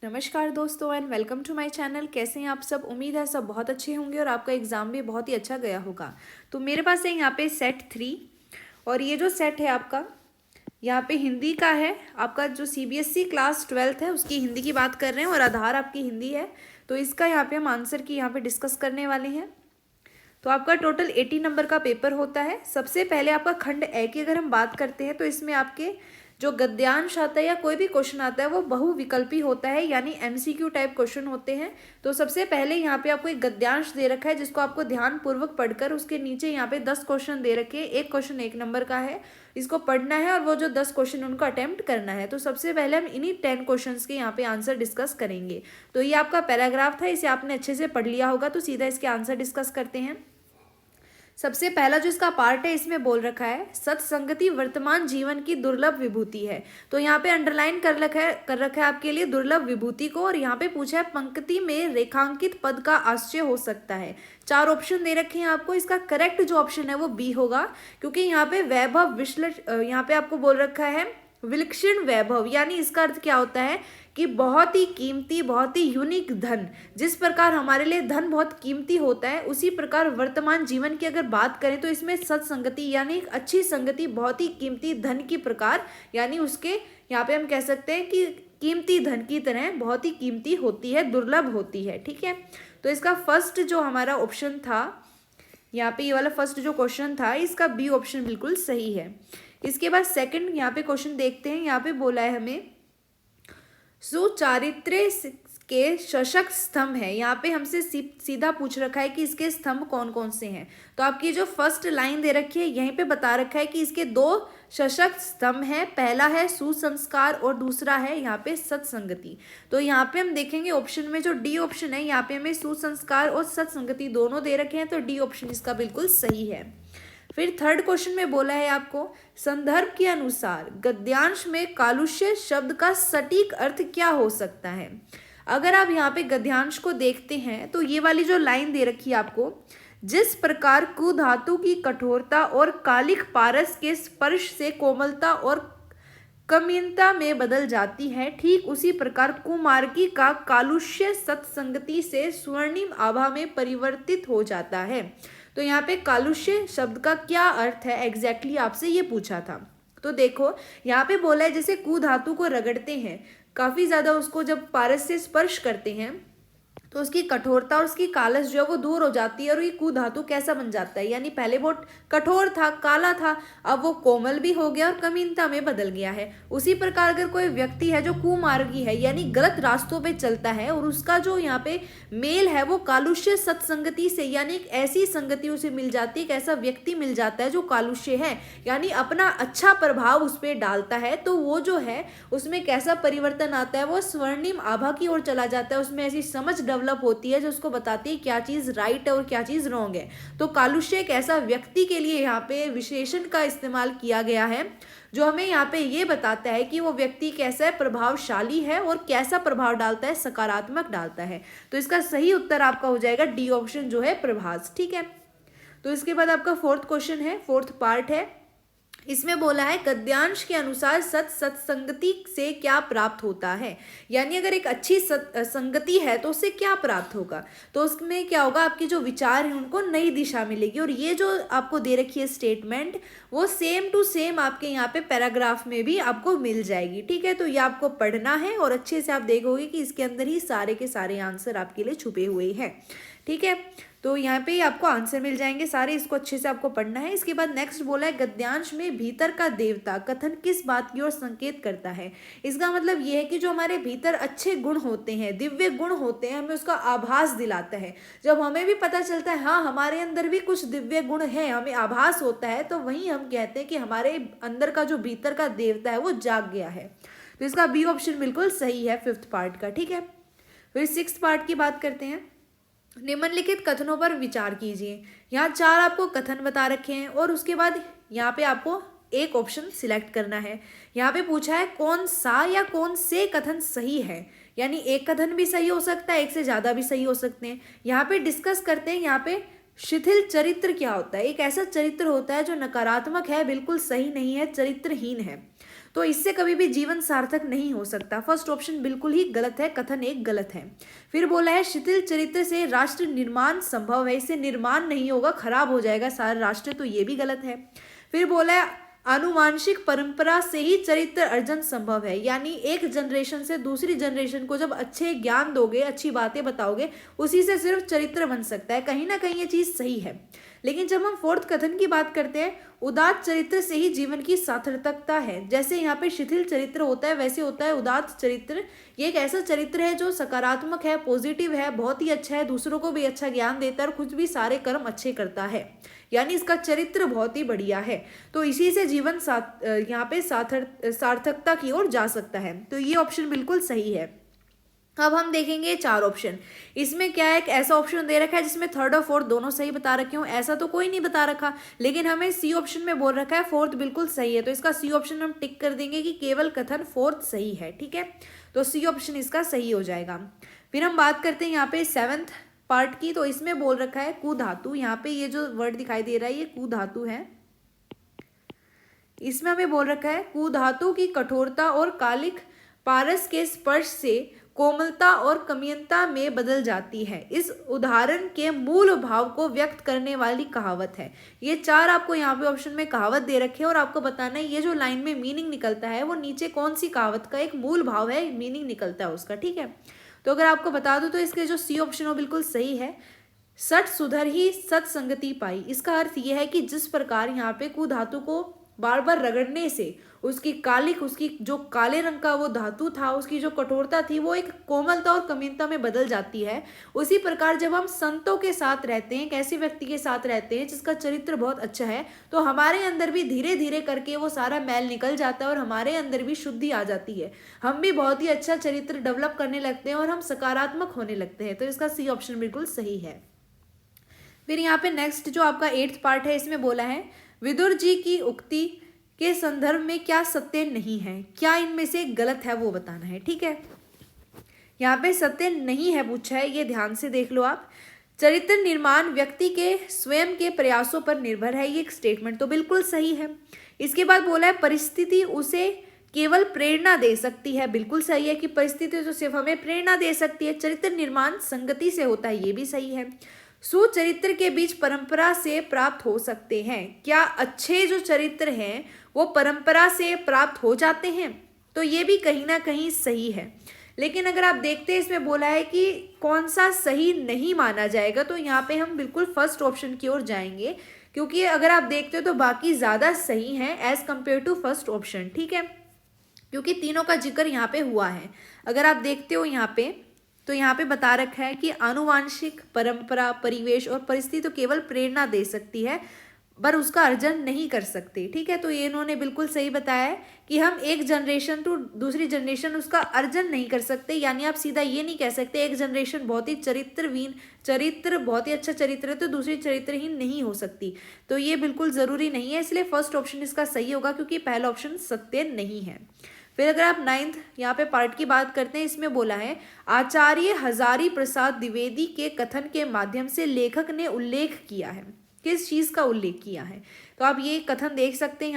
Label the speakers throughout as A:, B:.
A: नमस्कार दोस्तों and welcome to my channel. कैसे हैं आप सब? उम्मीद है सब बहुत अच्छे होंगे और आपका एग्ज़ाम भी बहुत ही अच्छा गया होगा। तो मेरे पास है यहाँ पे सेट 3 और ये जो सेट है आपका यहाँ पे हिंदी का है। आपका जो सीबीएसई क्लास 12th है उसकी हिंदी की बात कर रहे हैं और आधार आपकी हिंदी है। तो इसका यहाँ पे हम आंसर की यहाँ पे डिस्कस करने वाले हैं। तो आपका टोटल 80 नंबर का पेपर होता है। सबसे पहले आपका खंड ए की अगर हम बात करते हैं तो इसमें आपके जो गद्यांश आता है या कोई भी क्वेश्चन आता है वो बहुविकल्पी होता है, यानी एमसीक्यू टाइप क्वेश्चन होते हैं। तो सबसे पहले यहाँ पे आपको एक गद्यांश दे रखा है जिसको आपको ध्यान पूर्वक पढ़कर उसके नीचे यहाँ पे 10 क्वेश्चन दे रखे हैं। एक क्वेश्चन 1 नंबर का है, इसको पढ़ना है और वो जो 10 क्वेश्चन उनको अटेम्प्ट करना है। तो सबसे पहले हम इन्हीं 10 क्वेश्चन के यहाँ पे आंसर डिस्कस करेंगे। तो ये आपका पैराग्राफ था, इसे आपने अच्छे से पढ़ लिया होगा। तो सीधा इसके आंसर डिस्कस करते हैं। सबसे पहला जो इसका पार्ट है इसमें बोल रखा है सत्संगति वर्तमान जीवन की दुर्लभ विभूति है। तो यहाँ पे अंडरलाइन कर रखा है आपके लिए दुर्लभ विभूति को, और यहाँ पे पूछा है पंक्ति में रेखांकित पद का आश्चर्य हो सकता है। 4 ऑप्शन दे रखे हैं आपको। इसका करेक्ट जो ऑप्शन है वो बी होगा, क्योंकि यहाँ पे वैभव यहाँ पे आपको बोल रखा है विलक्षण वैभव, यानी इसका अर्थ क्या होता है कि बहुत ही कीमती, बहुत ही यूनिक धन। जिस प्रकार हमारे लिए धन बहुत कीमती होता है उसी प्रकार वर्तमान जीवन की अगर बात करें तो इसमें सत्संगति यानी एक अच्छी संगति बहुत ही कीमती धन की प्रकार, यानी उसके यहाँ पे हम कह सकते हैं कि कीमती धन की तरह बहुत ही कीमती होती है, दुर्लभ होती है। ठीक है, तो इसका फर्स्ट जो हमारा ऑप्शन था यहाँ पे, ये वाला फर्स्ट जो क्वेश्चन था इसका बी ऑप्शन बिल्कुल सही है। इसके बाद सेकंड यहाँ पे क्वेश्चन देखते हैं। यहाँ पे बोला है हमें सुचारित्र्य के सशक्त स्तंभ है। यहाँ पे हमसे सीधा पूछ रखा है कि इसके स्तंभ कौन कौन से हैं। तो आपकी जो फर्स्ट लाइन दे रखी है यहीं पे बता रखा है कि इसके 2 सशक्त स्तंभ हैं। पहला है सुसंस्कार और दूसरा है यहाँ पे सत्संगति। तो यहाँ पे हम देखेंगे ऑप्शन में जो डी ऑप्शन है यहाँ पे हमें सुसंस्कार और सत्संगति दोनों दे रखे हैं, तो डी ऑप्शन इसका बिल्कुल सही है। फिर थर्ड क्वेश्चन में बोला है आपको संदर्भ के अनुसार गद्यांश में कालुष्य शब्द का सटीक अर्थ क्या हो सकता है। अगर आप यहाँ पे गद्यांश को देखते हैं तो ये वाली जो लाइन दे रखी है आपको, जिस प्रकार कु धातु की कठोरता और कालिक पारस के स्पर्श से कोमलता और कमीनता में बदल जाती है, ठीक उसी प्रकार कुमार्गी का कालुष्य सत्संगति से स्वर्णिम आभा में परिवर्तित हो जाता है। तो यहाँ पे कालुष्य शब्द का क्या अर्थ है एग्जैक्टली आपसे ये पूछा था। तो देखो यहाँ पे बोला है जैसे कु धातु को रगड़ते हैं, काफी ज्यादा उसको जब पारस से स्पर्श करते हैं तो उसकी कठोरता और उसकी कालस जो है वो दूर हो जाती है और ये कु धातु कैसा बन जाता है, यानी पहले वो कठोर था, काला था, अब वो कोमल भी हो गया और कमीनता में बदल गया है। उसी प्रकार अगर कोई व्यक्ति है जो कुमार्गी है यानी गलत रास्तों पे चलता है और उसका जो यहाँ पे मेल है वो कालुष्य सत्संगति से, यानी एक ऐसी संगति उसे मिल जाती है, एक ऐसा व्यक्ति मिल जाता है जो कालुष्य है यानी अपना अच्छा प्रभाव उस पर डालता है, तो वो जो है उसमें कैसा परिवर्तन आता है, वो स्वर्णिम आभा की ओर चला जाता है। उसमें ऐसी समझ डेवलप होती है जो उसको बताती है क्या चीज राइट है और क्या चीज रॉन्ग है। तो कालुष्य एक ऐसा व्यक्ति के लिए यहाँ पे विशेषण का इस्तेमाल किया गया है जो हमें यहाँ पे ये बताता है कि वो व्यक्ति कैसा है, प्रभावशाली है और कैसा प्रभाव डालता है, सकारात्मक डालता है। तो इसका सही उत्तर आपका हो जाएगा डी ऑप्शन जो है प्रभास। ठीक है, तो इसके बाद आपका फोर्थ क्वेश्चन है, फोर्थ पार्ट है। इसमें बोला है गद्यांश के अनुसार सत्संगति से क्या प्राप्त होता है, यानी अगर एक अच्छी संगति है तो उससे क्या प्राप्त होगा। तो उसमें क्या होगा, आपकी जो विचार है उनको नई दिशा मिलेगी। और ये जो आपको दे रखी है स्टेटमेंट वो सेम टू सेम आपके यहाँ पे पैराग्राफ में भी आपको मिल जाएगी। ठीक है, तो ये आपको पढ़ना है और अच्छे से आप देखोगे कि इसके अंदर ही सारे के सारे आंसर आपके लिए छुपे हुए हैं। ठीक है, तो यहाँ पे आपको आंसर मिल जाएंगे सारे, इसको अच्छे से आपको पढ़ना है। इसके बाद नेक्स्ट बोला है गद्यांश में भीतर का देवता कथन किस बात की ओर संकेत करता है। इसका मतलब ये है कि जो हमारे भीतर अच्छे गुण होते हैं, दिव्य गुण होते हैं, हमें उसका आभास दिलाता है। जब हमें भी पता चलता है हाँ हमारे अंदर भी कुछ दिव्य गुण है, हमें आभास होता है, तो वहीं हम कहते हैं कि हमारे अंदर का जो भीतर का देवता है वो जाग गया है। तो इसका बी ऑप्शन बिल्कुल सही है फिफ्थ पार्ट का। ठीक है, फिर सिक्स्थ पार्ट की बात करते हैं। निम्नलिखित कथनों पर विचार कीजिए। यहाँ 4 आपको कथन बता रखे हैं और उसके बाद यहाँ पे आपको एक ऑप्शन सिलेक्ट करना है। यहाँ पे पूछा है कौन सा या कौन से कथन सही है, यानी एक कथन भी सही हो सकता है, एक से ज़्यादा भी सही हो सकते हैं। यहाँ पे डिस्कस करते हैं। यहाँ पे शिथिल चरित्र क्या होता है। एक ऐसा चरित्र होता है जो नकारात्मक है, बिल्कुल सही नहीं है, चरित्रहीन है। तो इससे कभी भी जीवन सार्थक नहीं हो सकता। फर्स्ट ऑप्शन बिल्कुल ही गलत है, कथन एक गलत है। फिर बोला है शिथिल चरित्र से राष्ट्र निर्माण संभव है, इससे निर्माण नहीं होगा, खराब हो जाएगा सारा राष्ट्र, तो ये भी गलत है। फिर बोला है आनुवांशिक परंपरा से ही चरित्र अर्जन संभव है, यानी एक जनरेशन से दूसरी जनरेशन को जब अच्छे ज्ञान दोगे, अच्छी बातें बताओगे, उसी से सिर्फ चरित्र बन सकता है। कहीं ना कहीं ये चीज सही है। लेकिन जब हम फोर्थ कथन की बात करते हैं, उदात्त चरित्र से ही जीवन की सार्थकता है, जैसे यहाँ पे शिथिल चरित्र होता है वैसे होता है उदात्त चरित्र। ये एक ऐसा चरित्र है जो सकारात्मक है, पॉजिटिव है, बहुत ही अच्छा है, दूसरों को भी अच्छा ज्ञान देता है और खुद भी सारे कर्म अच्छे करता है, यानी इसका चरित्र बहुत ही बढ़िया है। तो इसी से जीवन यहाँ पे सार्थकता की ओर जा सकता है। तो ये ऑप्शन बिल्कुल सही है। अब हम देखेंगे 4 ऑप्शन। इसमें क्या है, एक ऐसा ऑप्शन दे रखा है जिसमें थर्ड और फोर्थ दोनों सही बता रखे हो, ऐसा तो कोई नहीं बता रखा, लेकिन हमें सी ऑप्शन में बोल रखा है फोर्थ बिल्कुल सही है, तो इसका सी ऑप्शन हम टिक कर देंगे कि केवल कथन फोर्थ सही है। ठीक है, तो सी ऑप्शन इसका सही हो जाएगा। फिर हम बात करते हैं यहाँ पे 7th पार्ट की। तो इसमें बोल रखा है कु धातु, यहाँ पे ये जो वर्ड दिखाई दे रहा है ये कु धातु है। इसमें हमें बोल रखा है कु धातु की कठोरता और कालिक पारस के स्पर्श से कोमलता और कमियनता में बदल जाती है। इस उदाहरण के मूल भाव को व्यक्त करने वाली कहावत है। ये 4 आपको यहाँ पे ऑप्शन में कहावत दे रखे हैं और आपको बताना है ये जो लाइन में मीनिंग निकलता है वो नीचे कौन सी कहावत का एक मूल भाव है, मीनिंग निकलता है उसका। ठीक है, तो अगर आपको बता दूं तो इसके जो सी ऑप्शन हो बिल्कुल सही है। सट सुधर ही सत्संगति पाई, इसका अर्थ यह है कि जिस प्रकार यहाँ पे कु धातु को बार बार रगड़ने से उसकी कालिक, उसकी जो काले रंग का वो धातु था, उसकी जो कठोरता थी वो एक कोमलता और कमीनता में बदल जाती है, उसी प्रकार जब हम संतों के साथ रहते हैं, कैसे व्यक्ति के साथ रहते हैं जिसका चरित्र बहुत अच्छा है, तो हमारे अंदर भी धीरे धीरे करके वो सारा मैल निकल जाता है और हमारे अंदर भी शुद्धि आ जाती है, हम भी बहुत ही अच्छा चरित्र डेवलप करने लगते हैं और हम सकारात्मक होने लगते हैं। तो इसका सी ऑप्शन बिल्कुल सही है। फिर यहाँ पे नेक्स्ट जो आपका 8th पार्ट है, इसमें बोला है विदुर जी की उक्ति के संदर्भ में क्या सत्य नहीं है, क्या इनमें से गलत है वो बताना है। ठीक है, यहाँ पे सत्य नहीं है पूछा है, ये ध्यान से देख लो आप। चरित्र निर्माण व्यक्ति के स्वयं के प्रयासों पर निर्भर है, ये एक स्टेटमेंट तो बिल्कुल सही है। इसके बाद बोला है परिस्थिति उसे केवल प्रेरणा दे सकती है, बिल्कुल सही है कि परिस्थिति तो सिर्फ हमें प्रेरणा दे सकती है। चरित्र निर्माण संगति से होता है, ये भी सही है। सुचरित्र के बीच परंपरा से प्राप्त हो सकते हैं, क्या अच्छे जो चरित्र हैं वो परंपरा से प्राप्त हो जाते हैं, तो ये भी कहीं ना कहीं सही है। लेकिन अगर आप देखते हैं इसमें बोला है कि कौन सा सही नहीं माना जाएगा, तो यहाँ पे हम बिल्कुल फर्स्ट ऑप्शन की ओर जाएंगे, क्योंकि अगर आप देखते हो तो बाकी ज़्यादा सही हैं as compare to first option. ठीक है, क्योंकि तीनों का जिक्र यहाँ पे हुआ है। अगर आप देखते हो यहाँ पे तो यहाँ पे बता रखा है कि आनुवांशिक परंपरा, परिवेश और परिस्थिति तो केवल प्रेरणा दे सकती है पर उसका अर्जन नहीं कर सकते। ठीक है, तो ये इन्होंने बिल्कुल सही बताया है कि हम एक जनरेशन टू दूसरी जनरेशन उसका अर्जन नहीं कर सकते, यानी आप सीधा ये नहीं कह सकते एक जनरेशन बहुत ही चरित्र बहुत ही अच्छा चरित्र है तो दूसरी चरित्रहीन नहीं हो सकती, तो ये बिल्कुल ज़रूरी नहीं है। इसलिए फर्स्ट ऑप्शन इसका सही होगा क्योंकि पहला ऑप्शन सत्य नहीं है। फिर अगर आप 9th यहाँ पे पार्ट की बात करते हैं, इसमें बोला है आचार्य हजारी प्रसाद द्विवेदी के कथन के माध्यम से लेखक ने उल्लेख किया है, किस चीज़ का उल्लेख किया है, तो आप ये कथन देख सकते हैं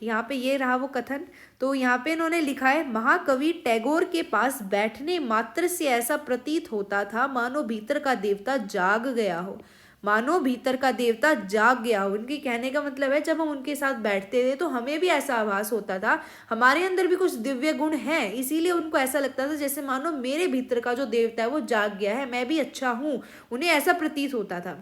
A: यहाँ पे ये रहा वो कथन। तो यहाँ पे इन्होंने लिखा है महाकवि टैगोर के पास बैठने मात्र से ऐसा प्रतीत होता था मानो भीतर का देवता जाग गया हो, मानो भीतर का देवता जाग गया हो। उनके कहने का मतलब है जब हम उनके साथ बैठते थे तो हमें भी ऐसा आभास होता था, हमारे अंदर भी कुछ दिव्य गुण हैं, इसीलिए उनको ऐसा लगता था जैसे मानो मेरे भीतर का जो देवता है वो जाग गया है, मैं भी अच्छा हूँ, उन्हें ऐसा प्रतीत होता था।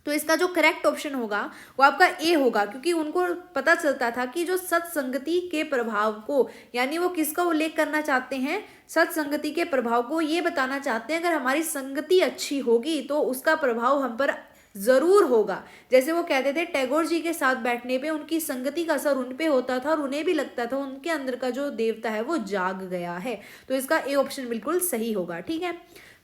A: तो इसका जो करेक्ट ऑप्शन होगा वो आपका ए होगा, क्योंकि उनको पता चलता था कि जो सत्संगति के प्रभाव को, यानी वो किसका उल्लेख करना चाहते हैं, सत्संगति के प्रभाव को ये बताना चाहते हैं अगर हमारी संगति अच्छी होगी तो उसका प्रभाव हम पर ज़रूर होगा। जैसे वो कहते थे टैगोर जी के साथ बैठने पे उनकी संगति का असर उन पे होता था और उन्हें भी लगता था उनके अंदर का जो देवता है वो जाग गया है, तो इसका ए ऑप्शन बिल्कुल सही होगा। ठीक है,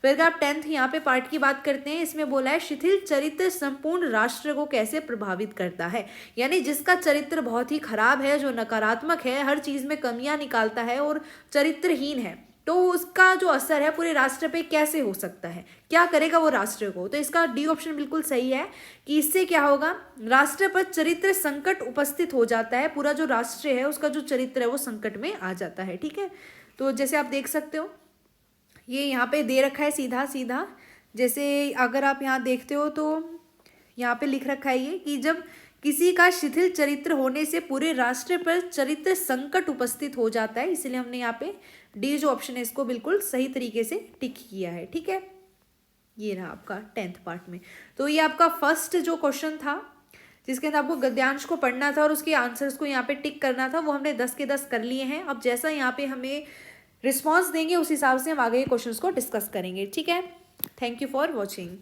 A: फिर अगर आप 10th यहाँ पे पार्ट की बात करते हैं, इसमें बोला है शिथिल चरित्र संपूर्ण राष्ट्र को कैसे प्रभावित करता है, यानी जिसका चरित्र बहुत ही खराब है, जो नकारात्मक है, हर चीज़ में कमियां निकालता है और चरित्रहीन है, तो उसका जो असर है पूरे राष्ट्र पे कैसे हो सकता है, क्या करेगा वो राष्ट्र को। तो इसका डी ऑप्शन बिल्कुल सही है कि इससे क्या होगा, राष्ट्र पर चरित्र संकट उपस्थित हो जाता है, पूरा जो राष्ट्र है उसका जो चरित्र है वो संकट में आ जाता है। ठीक है, तो जैसे आप देख सकते हो ये यहाँ पे दे रखा है सीधा सीधा, जैसे अगर आप यहाँ देखते हो तो यहाँ पे लिख रखा है ये कि जब किसी का शिथिल चरित्र होने से पूरे राष्ट्र पर चरित्र संकट उपस्थित हो जाता है, इसलिए हमने यहाँ पे डी जो ऑप्शन है इसको बिल्कुल सही तरीके से टिक किया है। ठीक है, ये रहा आपका 10th पार्ट में। तो ये आपका फर्स्ट जो क्वेश्चन था जिसके अंदर आपको गद्यांश को पढ़ना था और उसके आंसर्स को यहाँ पे टिक करना था, वो हमने 10 के 10 कर लिए हैं। अब जैसा यहाँ पे हमें रिस्पॉन्स देंगे उस हिसाब से हम आगे क्वेश्चंस को डिस्कस करेंगे। ठीक है, थैंक यू फॉर वॉचिंग।